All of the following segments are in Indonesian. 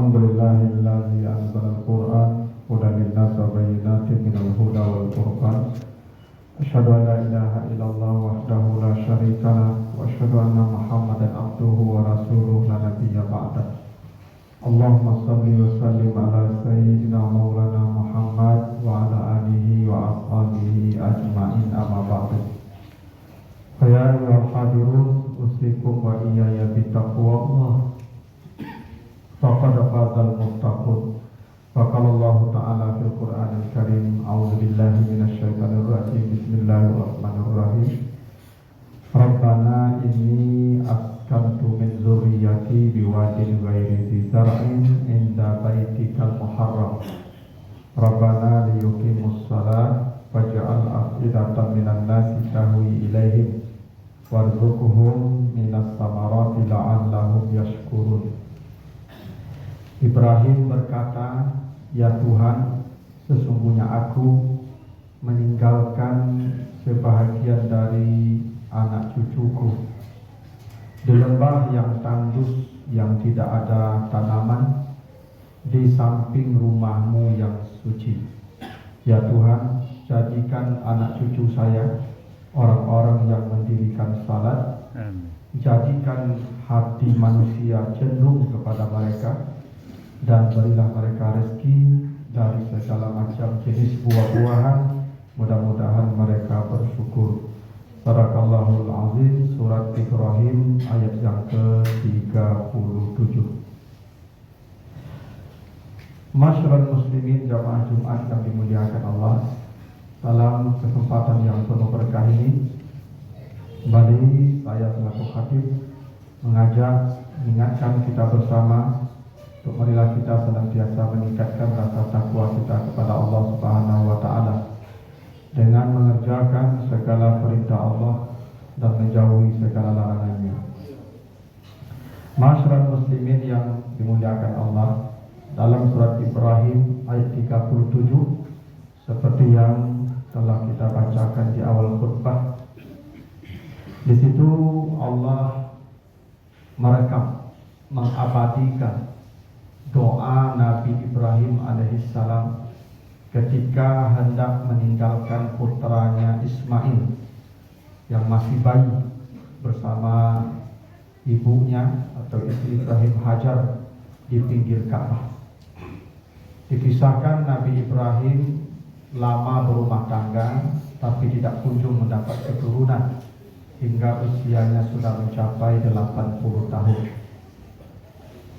Alhamdulillahilladzi anzalal Qur'an hudan linnas wa bayyinatin minal huda wal furqan. Asyhadu an la ilaha illallah wahdahu la syarika lah wa asyhadu anna Muhammadan abduhu wa rasuluhu la nabiyya ba'dah. Allahumma shalli wa sallim ala sayyidina maulana Muhammad wa ala alihi wa ashabihi ajma'in amma ba'du. Ya ayyuhal hadirun usikum wa iyaya bittaqwallah. Faqad fazal muttaqun. Wa qala Allah ta'ala fil Qur'anil Karim, a'udzu billahi minasy syaithanir rajim. Bismillahirrahmanirrahim. Rabbana inni askantu min dzurriyyati biwadin ghairi dzi zar'in inda baitikal muharram. Rabbana liyuqimus shalah faj'al af'idatan minan nasi tahwi ilaihim warzuqhum minas samarati la'allahum yashkurun. Ibrahim berkata, "Ya Tuhan, sesungguhnya aku meninggalkan sebahagian dari anak cucuku di lembah yang tandus yang tidak ada tanaman di samping rumah-Mu yang suci. Ya Tuhan, jadikan anak cucu saya orang-orang yang mendirikan salat. Jadikan hati manusia cenderung kepada mereka, dan berilah mereka rezeki dari segala macam jenis buah-buahan. Mudah-mudahan mereka bersyukur." Sadaqallahul azim. Surat Ibrahim ayat yang ke-37. Masyarul muslimin jamaah Jumat yang dimuliakan Allah, dalam kesempatan yang penuh berkah ini kembali saya selaku khatib mengajak, mengingatkan kita bersama untuk marilah kita senantiasa meningkatkan rasa takwa kita kepada Allah Subhanahu wa taala dengan mengerjakan segala perintah Allah dan menjauhi segala larangannya. Masyarakat muslimin yang dimuliakan Allah, dalam surat Ibrahim ayat 37 seperti yang telah kita bacakan di awal khutbah, di situ Allah merekam, mengabadikan doa Nabi Ibrahim alaihissalam ketika hendak meninggalkan putranya Ismail yang masih bayi bersama ibunya atau istri Ibrahim, Hajar, di pinggir Ka'bah. Dikisahkan Nabi Ibrahim lama berumah tangga tapi tidak kunjung mendapat keturunan hingga usianya sudah mencapai 80 tahun.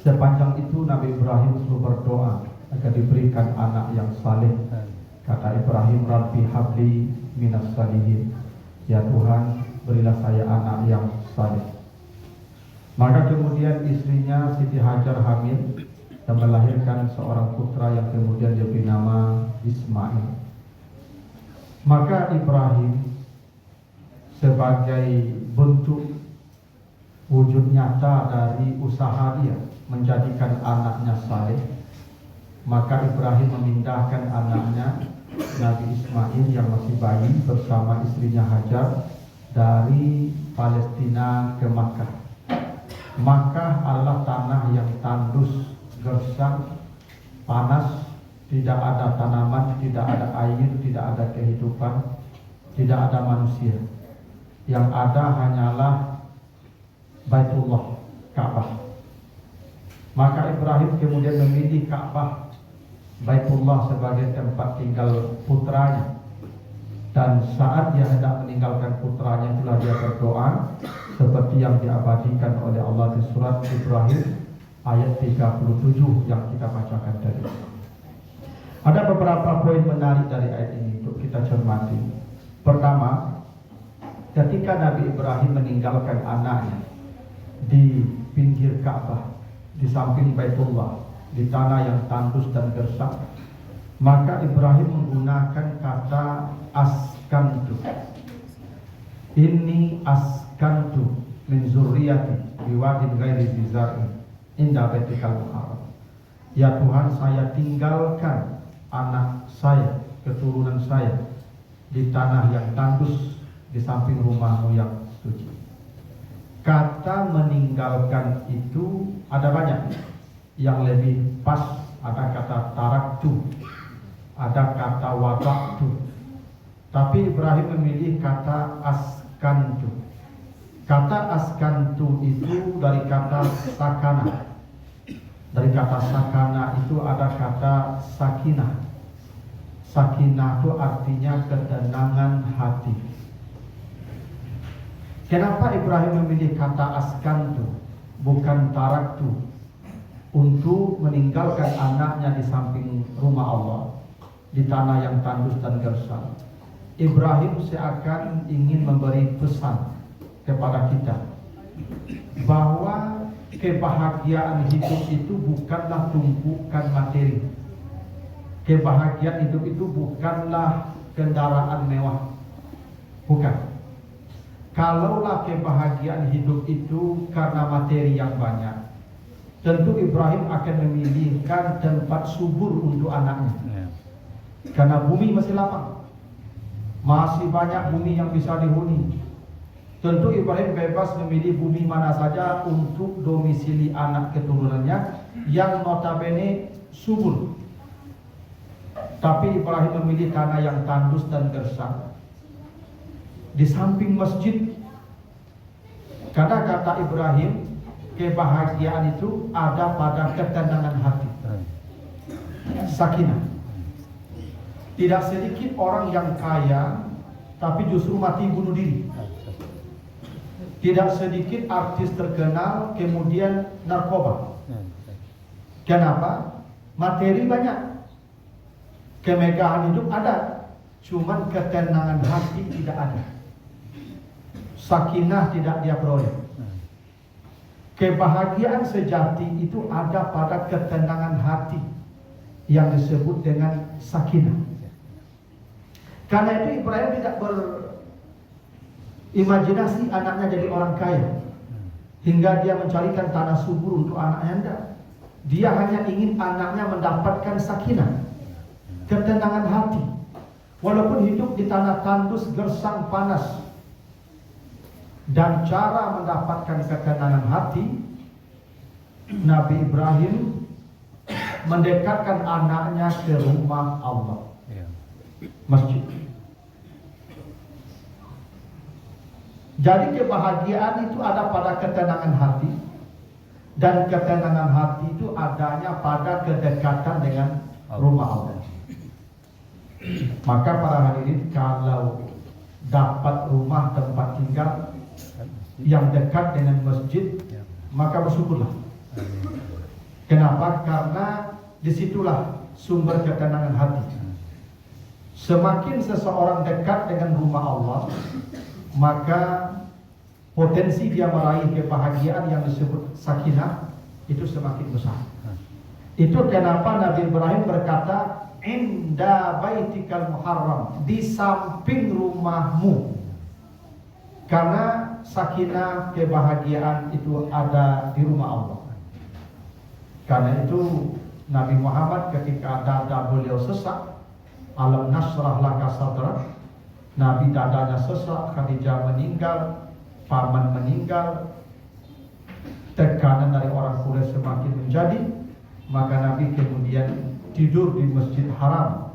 Sepanjang itu Nabi Ibrahim selalu berdoa agar diberikan anak yang saleh. Kata Ibrahim, "Rabbi habli minas salihin." Ya Tuhan, berilah saya anak yang saleh. Maka kemudian istrinya Siti Hajar hamil dan melahirkan seorang putra yang kemudian diberi nama Ismail. Maka Ibrahim sebagai bentuk wujud nyata dari usaha dia menjadikan anaknya saleh, maka Ibrahim memindahkan anaknya Nabi Ismail yang masih bayi bersama istrinya Hajar dari Palestina ke Makkah. Makkah adalah tanah yang tandus, gersang, panas, tidak ada tanaman, tidak ada air, tidak ada kehidupan, tidak ada manusia. Yang ada hanyalah Baitullah, Ka'bah. Maka Ibrahim kemudian memilih Ka'bah, Baitullah, sebagai tempat tinggal putranya. Dan saat dia hendak meninggalkan putranya, itulah dia berdoa seperti yang diabadikan oleh Allah di surat Ibrahim ayat 37 yang kita bacakan tadi. Ada beberapa poin menarik dari ayat ini untuk kita cermati. Pertama, ketika Nabi Ibrahim meninggalkan anaknya di pinggir Ka'bah, di samping Baitullah, di tanah yang tandus dan gersang, maka Ibrahim menggunakan kata askantu. Inni askantu min zurriyati biwadin ghairi dzi zar'in inda baitikal muharram. Ya Tuhan, saya tinggalkan anak saya, keturunan saya di tanah yang tandus di samping rumah-Mu yang suci. Kata meninggalkan itu ada banyak. yang lebih pas ada kata taraktu, ada kata wada'tu. Tapi Ibrahim memilih kata askantu. Kata askantu itu dari kata sakana. Dari kata sakana itu ada kata sakinah. Sakinah itu artinya ketenangan hati. Kenapa Ibrahim memilih kata askantu bukan taraktu untuk meninggalkan anaknya di samping rumah Allah di tanah yang tandus dan gersang? Ibrahim seakan ingin memberi pesan kepada kita bahwa kebahagiaan hidup itu bukanlah tumpukan materi. Kebahagiaan hidup itu bukanlah kendaraan mewah. Bukan. Kalaulah kebahagiaan hidup itu karena materi yang banyak, tentu Ibrahim akan memilihkan tempat subur untuk anaknya. Karena bumi masih lapang, masih banyak bumi yang bisa dihuni. Tentu Ibrahim bebas memilih bumi mana saja untuk domisili anak keturunannya yang notabene subur. Tapi Ibrahim memilih tanah yang tandus dan gersang di samping masjid. Karena kata Ibrahim, kebahagiaan itu ada pada ketenangan hati, sakinah. Tidak sedikit orang yang kaya tapi justru mati bunuh diri. Tidak sedikit artis terkenal kemudian narkoba. Kenapa? Materi banyak, kemegahan hidup ada, cuman ketenangan hati tidak ada. Sakinah tidak dia peroleh. Kebahagiaan sejati itu ada pada ketenangan hati yang disebut dengan sakinah. Karena itu Ibrahim tidak berimajinasi anaknya jadi orang kaya hingga dia mencarikan tanah subur untuk anaknya. Dia hanya ingin anaknya mendapatkan sakinah, ketenangan hati. Walaupun hidup di tanah tandus, gersang, panas. Dan cara mendapatkan ketenangan hati, Nabi Ibrahim mendekatkan anaknya ke rumah Allah, masjid. Jadi kebahagiaan itu ada pada ketenangan hati, dan ketenangan hati itu adanya pada kedekatan dengan rumah Allah. Maka para hadirin, kalau dapat rumah tempat tinggal yang dekat dengan masjid, maka bersyukurlah. Kenapa? Karena disitulah sumber ketenangan hati. Semakin seseorang dekat dengan rumah Allah, maka potensi dia meraih kebahagiaan yang disebut sakinah itu semakin besar. Itu kenapa Nabi Ibrahim berkata, inda baitikal muharram, di samping rumahmu. Karena sakinah, kebahagiaan itu ada di rumah Allah. Karena itu Nabi Muhammad ketika dada beliau sesak, alam nasrah laka sadrak, Nabi dadanya sesak, Khadijah meninggal, paman meninggal, tekanan dari orang Quraisy semakin menjadi, maka Nabi kemudian tidur di Masjid Haram,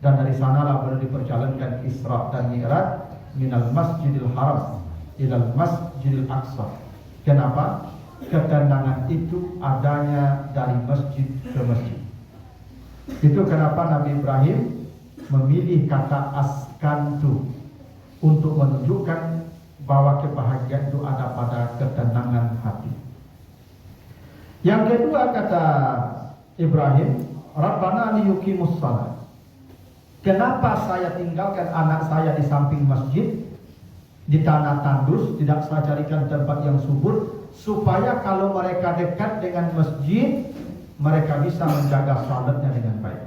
dan dari sanalah beliau diperjalankan Isra dan Mi'raj minal Masjidil Haram ilal Masjidil Aqsa. Kenapa? Ketenangan itu adanya dari masjid ke masjid. Itu kenapa Nabi Ibrahim memilih kata askantu untuk menunjukkan bahwa kebahagiaan itu ada pada ketenangan hati. Yang kedua kata Ibrahim, Rabbana liyuqimus shalah. Kenapa saya tinggalkan anak saya di samping masjid, di tanah tandus, tidak saya carikan tempat yang subur, supaya kalau mereka dekat dengan masjid, mereka bisa menjaga salatnya dengan baik.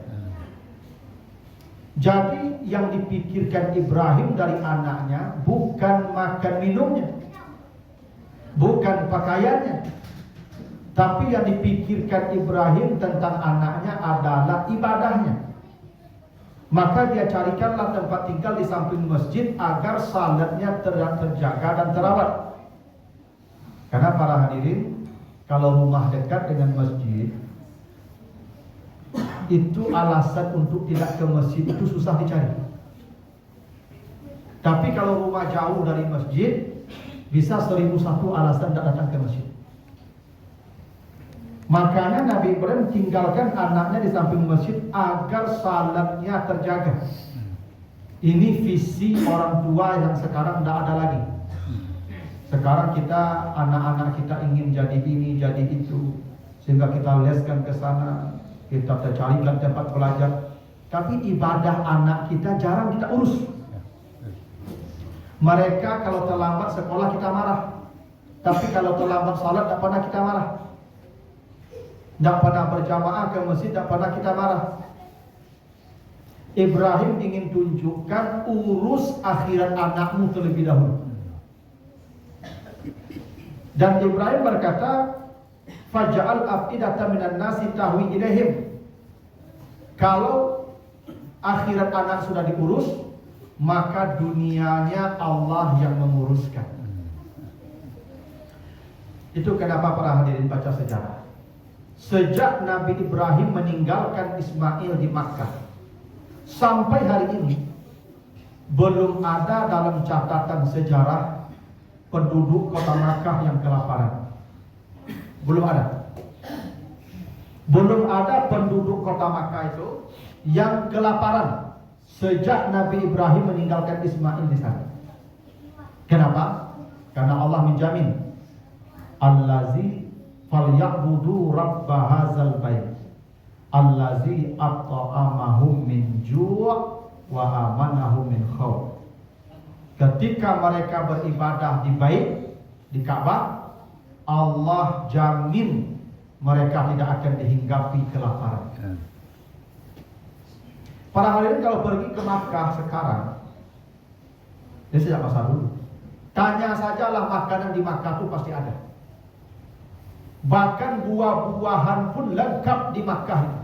Jadi yang dipikirkan Ibrahim dari anaknya bukan makan minumnya, bukan pakaiannya, tapi yang dipikirkan Ibrahim tentang anaknya adalah ibadahnya. Maka dia carikanlah tempat tinggal di samping masjid agar salatnya terjaga dan terawat. Karena para hadirin, kalau rumah dekat dengan masjid, itu alasan untuk tidak ke masjid itu susah dicari. Tapi kalau rumah jauh dari masjid, bisa 1001 alasan tidak datang ke masjid. Makanya Nabi Ibrahim tinggalkan anaknya di samping masjid agar salatnya terjaga. Ini visi orang tua yang sekarang tidak ada lagi. Sekarang kita, anak-anak kita ingin jadi ini, jadi itu, sehingga kita leskan ke sana, kita carikan tempat belajar. Tapi ibadah anak kita jarang kita urus. Mereka kalau terlambat sekolah kita marah, tapi kalau terlambat salat tidak pernah kita marah. Tidak pernah berjamaah ke masjid, tidak pernah kita marah. Ibrahim ingin tunjukkan, urus akhirat anakmu terlebih dahulu. Dan Ibrahim berkata, faj'al af'idatan minan nasi tahwi ilaihim. Kalau akhirat anak sudah diurus, maka dunianya Allah yang menguruskan. Itu kenapa para hadirin baca sejarah. Sejak Nabi Ibrahim meninggalkan Ismail di Makkah sampai hari ini, belum ada dalam catatan sejarah penduduk kota Makkah yang kelaparan. Belum ada. Belum ada penduduk kota Makkah itu yang kelaparan sejak Nabi Ibrahim meninggalkan Ismail di sana. Kenapa? Karena Allah menjamin, allazi falyabudu rabb hadzal bait allazi at'amahum min ju' wa amanahum min khauf. Ketika mereka beribadah di bait, di Ka'bah, Allah jamin mereka tidak akan dihinggapi kelaparan. Para hadirin kalau pergi ke Makkah sekarang, ini sejak masa dulu, tanya sajalah makanan di Makkah itu pasti ada. Bahkan buah-buahan pun lengkap di Makkah.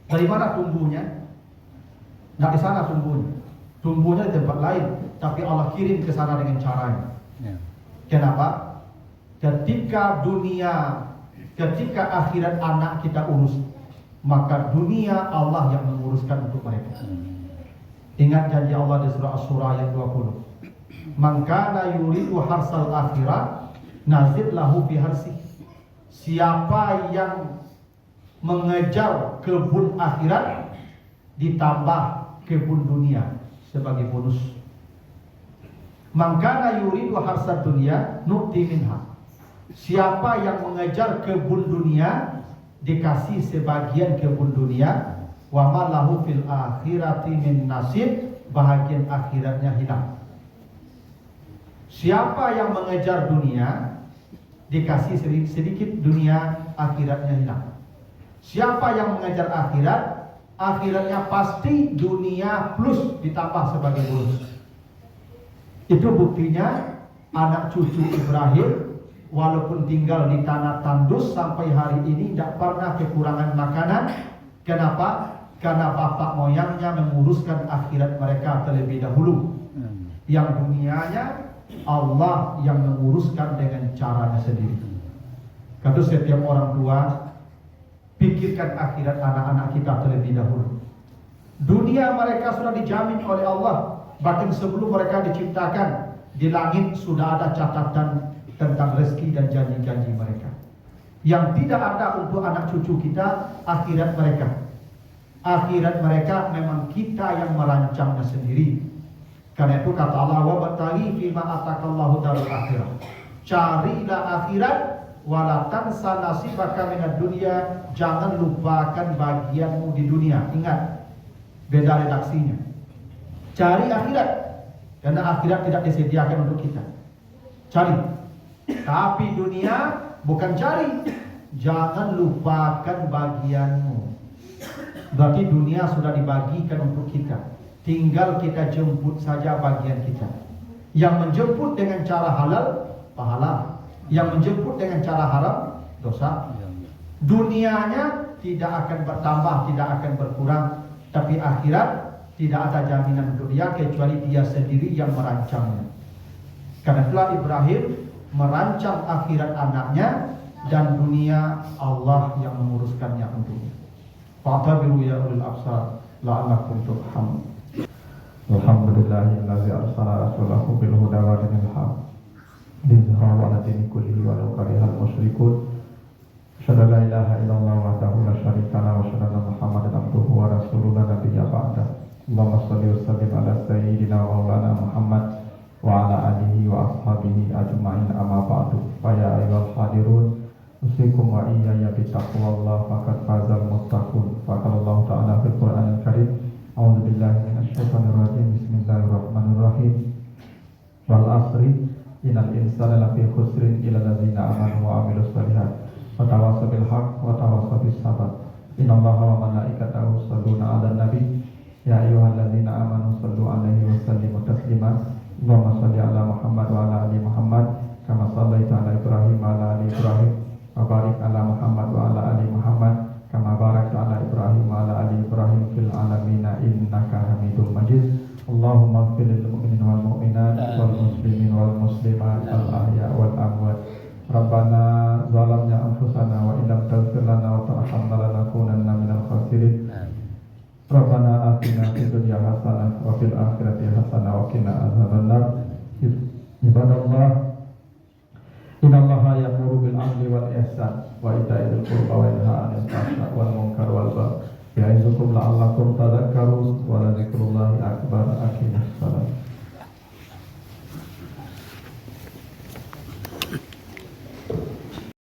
Dari mana tumbuhnya? Tidak di sana tumbuhnya. Tumbuhnya di tempat lain, tapi Allah kirim ke sana dengan caranya. Kenapa? Ketika akhirat anak kita urus, maka dunia Allah yang menguruskan untuk mereka. Ingat janji Allah di surah Asy-Syura ayat 20. Man kana yuridu harsal akhirah nazid lahu fi harsi. Siapa yang mengejar kebun akhirat, ditambah kebun dunia sebagai bonus. Man kana yuridu harsad dunya nu'ti minha. Siapa yang mengejar kebun dunia, dikasih sebagian kebun dunia. Wa ma lahu fil akhirati min nasib. Bahagian akhiratnya hilang. Siapa yang mengejar dunia, dikasih sedikit dunia, akhiratnya hilang. Siapa yang mengejar akhirat, akhiratnya pasti dunia plus ditambah sebagai bonus. Itu buktinya anak cucu Ibrahim walaupun tinggal di tanah tandus sampai hari ini tidak pernah kekurangan makanan. Kenapa? Karena bapak moyangnya menguruskan akhirat mereka terlebih dahulu. Yang dunianya Allah yang menguruskan dengan caranya sendiri. Kata setiap orang tua, pikirkan akhirat anak-anak kita terlebih dahulu. Dunia mereka sudah dijamin oleh Allah. Bahkan sebelum mereka diciptakan, di langit sudah ada catatan tentang rezeki dan janji-janji mereka. Yang tidak ada untuk anak cucu kita, akhirat mereka. Akhirat mereka memang kita yang merancangnya sendiri. Karena itu kata Allah, wa bataghi fima atakallahu darul akhirah. Carilah akhirat, wala tansa nasibaka minad dunya. Jangan lupakan bagianmu di dunia. Ingat, beda redaksinya. Cari akhirat, karena akhirat tidak disediakan untuk kita. Cari. Tapi dunia bukan cari. Jangan lupakan bagianmu. Berarti dunia sudah dibagikan untuk kita. Tinggal kita jemput saja bagian kita. Yang menjemput dengan cara halal, pahala. Yang menjemput dengan cara haram, dosa. Dunianya tidak akan bertambah, tidak akan berkurang. Tapi akhirat tidak ada jaminan untuk dia kecuali dia sendiri yang merancangnya. Karena itulah Ibrahim merancang akhirat anaknya dan dunia Allah yang menguruskannya untuknya. Fa'tabiru ya ulil absar la'allakum turhamun. Alhamdulillahillazi arsala rasulahu bil huda wa dinil haq liyudhhirahu 'ala dini kullihi walau karihal musyrikun. Asyhadu an la ilaha illallah wahdahu la syarika lahu wa asyhadu anna Muhammadan abduhu wa rasuluhu la nabiyya ba'dah. Allahumma shalli wa sallim ala sayyidina wa maulana Muhammad wa ala alihi wa ashabihi ajma'in, amma ba'du. Fa ya ayyuhal hadirun usikum wa iyaya bi taqwallah faqad fazal muttaqun. Faqala Allah ta'ala fil Qur'anil Karim, a'udzu billahi minasy syaithanir rajim, bismillahirrahmanirrahim. Wal asri innal insana lafi khusrin illa allazina amanu wa 'amilus shalihat wa tawassaw bil haqq wa tawassaw bis sabr. Innallaha wa malaikatahu yusholluna 'alan nabi ya ayyuhallazina amanu shallu 'alaihi wa sallimu taslima. Allahumma shalli 'ala Muhammad wa 'ala ali Muhammad kama shallaita 'ala Ibrahim wa 'ala ali Ibrahim wa barik 'ala Muhammad wa 'ala ali Muhammad kama barakta 'ala Ibrahim wa 'ala ali Ibrahim fil 'alamin innaka Hamidum Majid. Allahumma ighfir lil mu'minina wal mu'minat wal muslimin wal muslimat al ahya wal amwat. Rabbana zalamna anfusana wa illam taghfir lana wa tarhamna lanakunanna minal khasirin. Rabbana atina fid dunya hasanah wa fil akhirati hasanah wa qina adzabannar. Ibadallah, innallaha ya'muru bil 'adli wal ihsan wa ita'i dzil qurba wa yanha 'anil fahsya'i wal munkar wal baghi ya'izukum la'allakum tadhakkarun wa la dzikrullahi akbar. Aqimus shalah.